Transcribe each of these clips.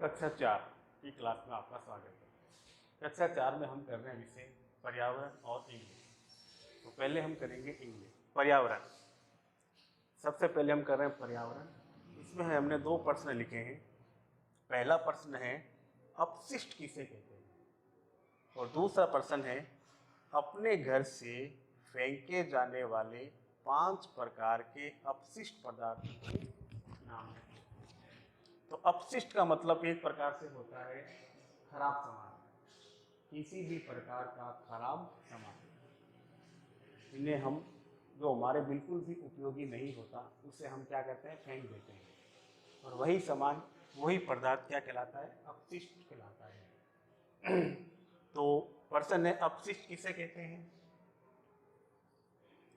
कक्षा 4 की क्लास में आपका स्वागत है। कक्षा 4 में हम कर रहे हैं विषय पर्यावरण और इंग्लिश। तो पहले हम करेंगे इंग्लिश। पर्यावरण सबसे पहले हम कर रहे हैं पर्यावरण। इसमें हमने 2 प्रश्न लिखे हैं। पहला प्रश्न है अपशिष्ट किसे कहते हैं और दूसरा प्रश्न है अपने घर से फेंके जाने वाले 5 प्रकार के अपशिष्ट पदार्थों के नाम है। तो अपशिष्ट का मतलब एक प्रकार से होता है खराब सामान, किसी भी प्रकार का खराब सामान जिन्हें हम जो हमारे बिल्कुल भी उपयोगी नहीं होता उसे हम क्या करते हैं, फेंक देते हैं। और वही सामान, वही पदार्थ क्या कहलाता है, अपशिष्ट कहलाता है। तो प्रश्न है अपशिष्ट किसे कहते हैं,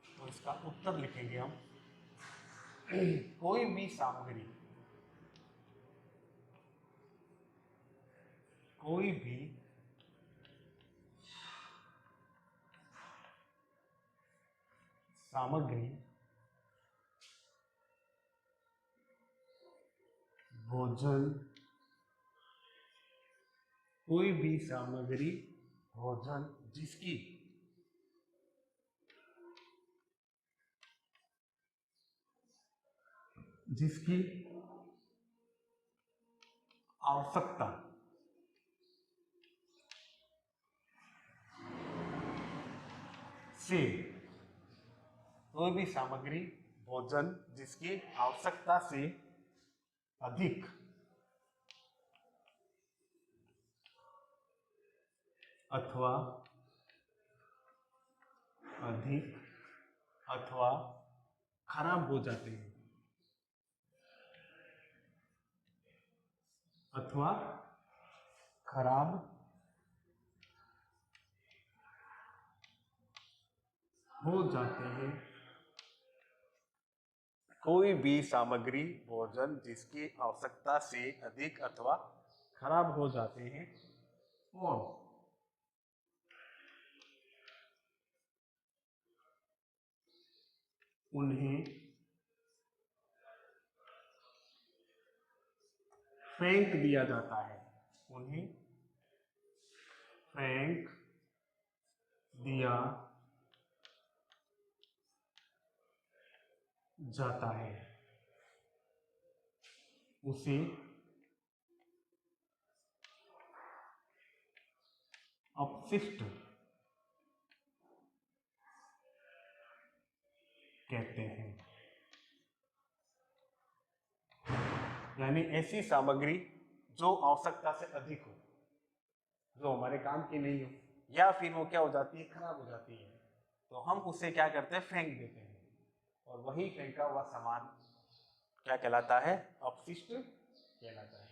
तो इसका उत्तर लिखेंगे हम कोई भी सामग्री, कोई भी सामग्री भोजन, कोई भी सामग्री भोजन जिसकी आवश्यकता से, कोई भी सामग्री भोजन जिसकी आवश्यकता से अधिक अथवा खराब हो जाते हैं, अथवा खराब हो जाते हैं। कोई भी सामग्री भोजन जिसकी आवश्यकता से अधिक अथवा खराब हो जाते हैं और उन्हें फेंक दिया जाता है, उन्हें फेंक दिया जाता है, उसे अपशिष्ट कहते हैं। यानी ऐसी सामग्री जो आवश्यकता से अधिक हो, जो हमारे काम की नहीं हो, या फिर वो क्या हो जाती है, खराब हो जाती है, तो हम उसे क्या करते हैं, फेंक देते हैं। और वही फेंका हुआ सामान क्या कहलाता है, अपशिष्ट कहलाता है।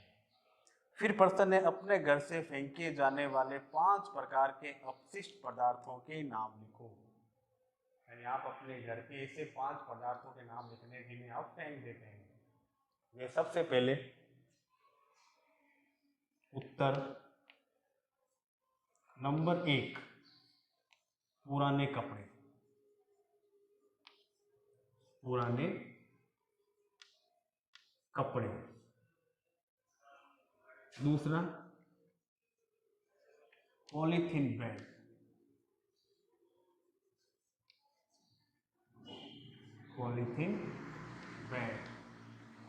फिर प्रश्न है अपने घर से फेंके जाने वाले 5 प्रकार के अपशिष्ट पदार्थों के नाम लिखो। यानी आप अपने घर के ऐसे 5 पदार्थों के नाम लिखने जिन्हें आप फेंक देते हैं। ये सबसे पहले उत्तर नंबर 1 पुराने कपड़े, पुराने कपड़े। दूसरा पॉलीथीन बैग, पॉलीथीन बैग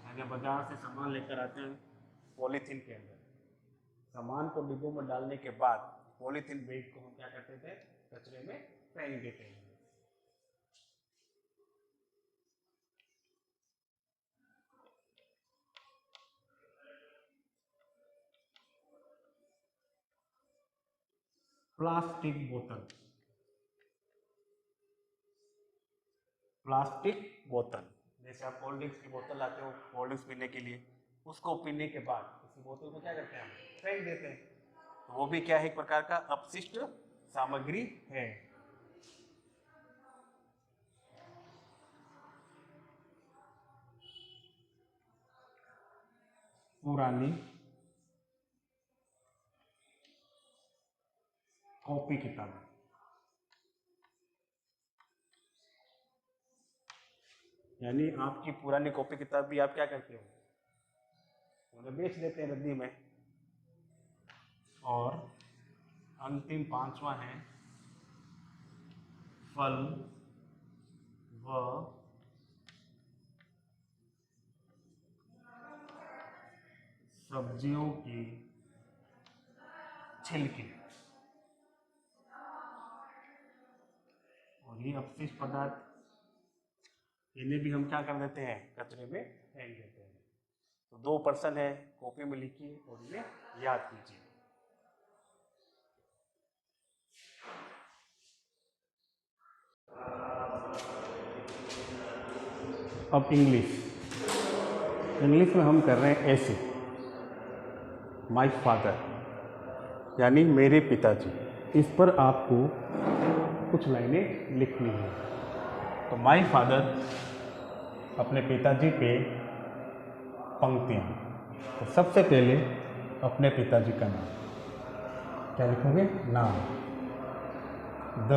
यानी बाजार से सामान लेकर आते हैं पॉलीथीन के अंदर, सामान को डिब्बों में डालने के बाद पॉलीथीन बैग को हम क्या करते थे, कचरे में फेंक देते हैं। प्लास्टिक बोतल, प्लास्टिक बोतल जैसे आप कोल्ड ड्रिंक्स की बोतल लाते हो कोल्ड ड्रिंक्स पीने के लिए, उसको पीने के बाद उस बोतल को क्या करते हैं, हम फेंक देते हैं। तो वो भी क्या है, एक प्रकार का अपशिष्ट सामग्री है। पुरानी कॉपी किताब, यानी आपकी पुरानी कॉपी किताब भी आप क्या करते हो, उन्हें बेच देते हैं रद्दी में, और अंतिम पांचवा है फल व सब्जियों की छिलके। और ये अपशिष्ट पदार्थ, इन्हें भी हम क्या कर देते हैं, कचरे में फेंक देते हैं। तो 2 प्रश्न है, कॉपी में लिखिए और इन्हें याद कीजिए। अब इंग्लिश में हम कर रहे हैं ऐसे, माय फादर यानी मेरे पिताजी। इस पर आपको कुछ लाइनें लिखनी है। तो माय फादर, अपने पिताजी पे पंक्तियाँ। तो सबसे पहले अपने पिताजी का नाम क्या लिखोगे, नाम। The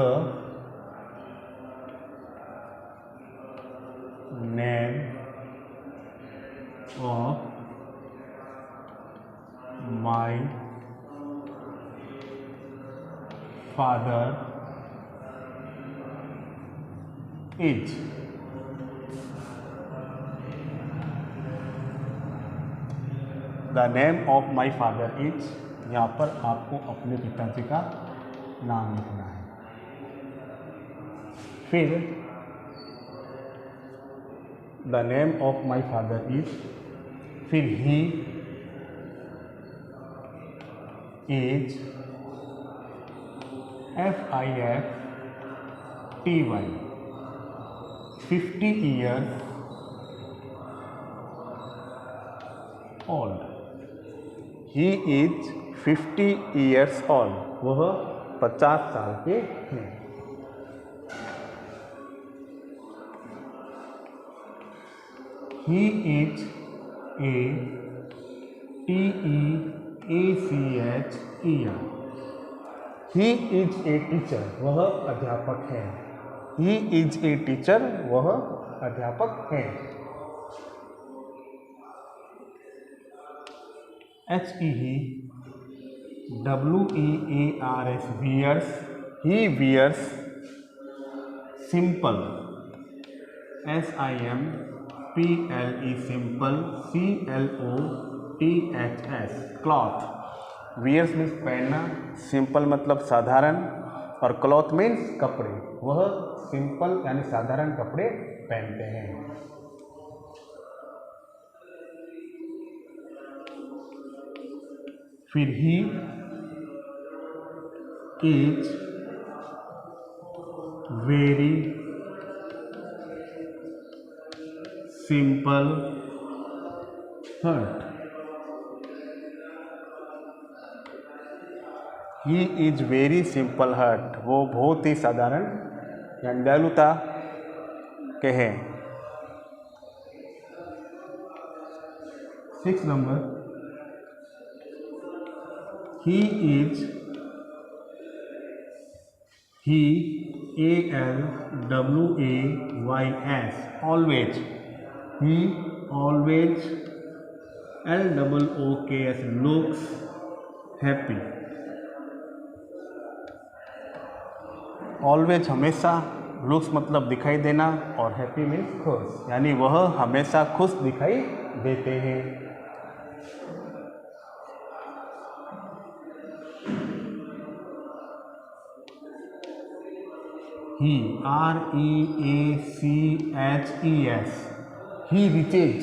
name of my father is. The name of my father is, यहाँ पर आपको अपने पिताजी का नाम लिखना है। फिर the name of my father is, फिर he is, FIFTY, 50 years old। He is 50 years old, वह 50 साल के हैं। He is a TEACHER, he is a teacher, वह अध्यापक है। ही इज ए टीचर, वह अध्यापक है। HEWEARS, wears, he wears simple, SIMPLE, simple, CLOTHS, cloth। wears means पहनना, सिंपल मतलब साधारण, और क्लॉथ मीन्स कपड़े। वह सिंपल यानी साधारण कपड़े पहनते हैं। फिर he is very simple heart. He is very simple heart, वो बहुत ही साधारण यानी दयालुता के हैं। 6 number, he is, he ALWAYS, always, he always, LOOKS, looks happy। Always हमेशा, लुक्स मतलब दिखाई देना, और हैप्पी मीन्स खुश, यानी वह हमेशा खुश दिखाई देते हैं। ही REACHES, he reaches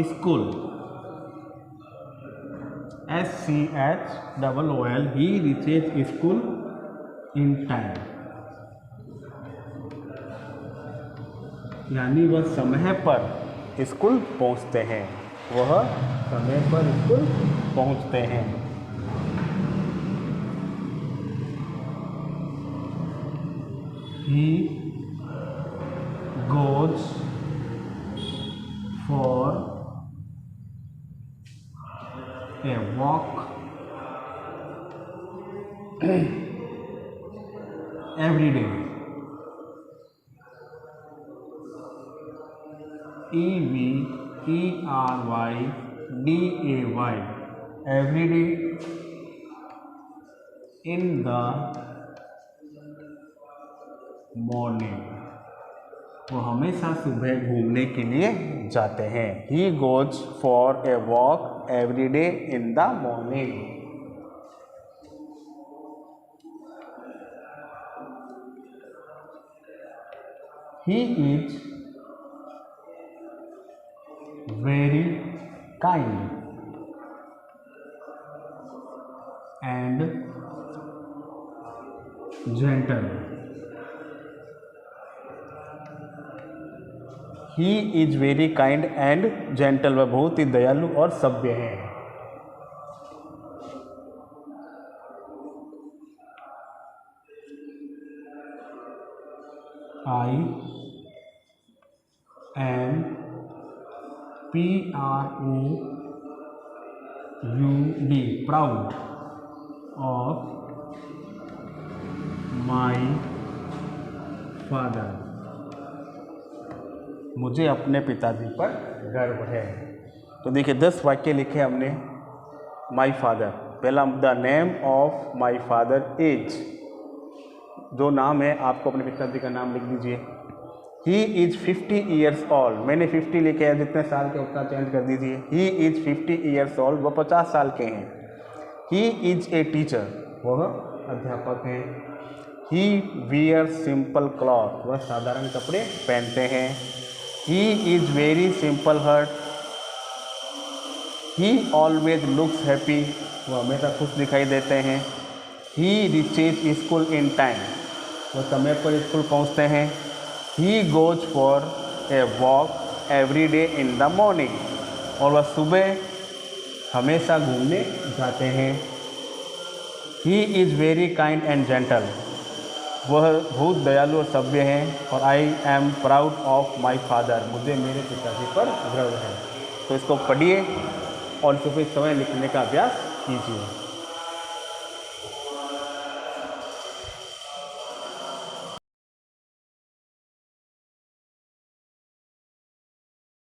school, SCHOOL, he reaches school in time, यानी वह समय पर स्कूल पहुंचते हैं। वह समय पर स्कूल पहुंचते हैं। He goes for a walk every day। EVERYDAY, every day in the morning, वो हमेशा सुबह घूमने के लिए जाते हैं। He goes for a walk every day in the morning. He is very kind and gentle. He is very kind and gentle, वह बहुत ही दयालु और सभ्य है। I am PROUD proud of my father, मुझे अपने पिताजी पर गर्व है। तो देखिए 10 वाक्य लिखे हमने। माई फादर, पहला the name of my father is, जो नाम है आपको अपने पिताजी का नाम लिख दीजिए। ही इज 50 ईयर्स ओल्ड, मैंने 50 लिखे हैं, जितने साल के उतना चेंज कर दीजिए। ही इज 50 ईयर्स ओल्ड, वह 50 साल के हैं। ही इज ए टीचर, वह अध्यापक हैं। ही वियर सिंपल क्लॉथ, वह साधारण कपड़े पहनते हैं। He is very simple heart, he always looks happy, वह हमेशा खुश दिखाई देते हैं। He reaches school in time, वह समय पर स्कूल पहुंचते हैं। He goes for a walk every day in the morning, और वह सुबह हमेशा घूमने जाते हैं। He is very kind and gentle, वह बहुत दयालु और सभ्य हैं। और I am proud of my father, मुझे मेरे पिताजी पर गर्व है। तो इसको पढ़िए और इसको फिर समय लिखने का अभ्यास कीजिए।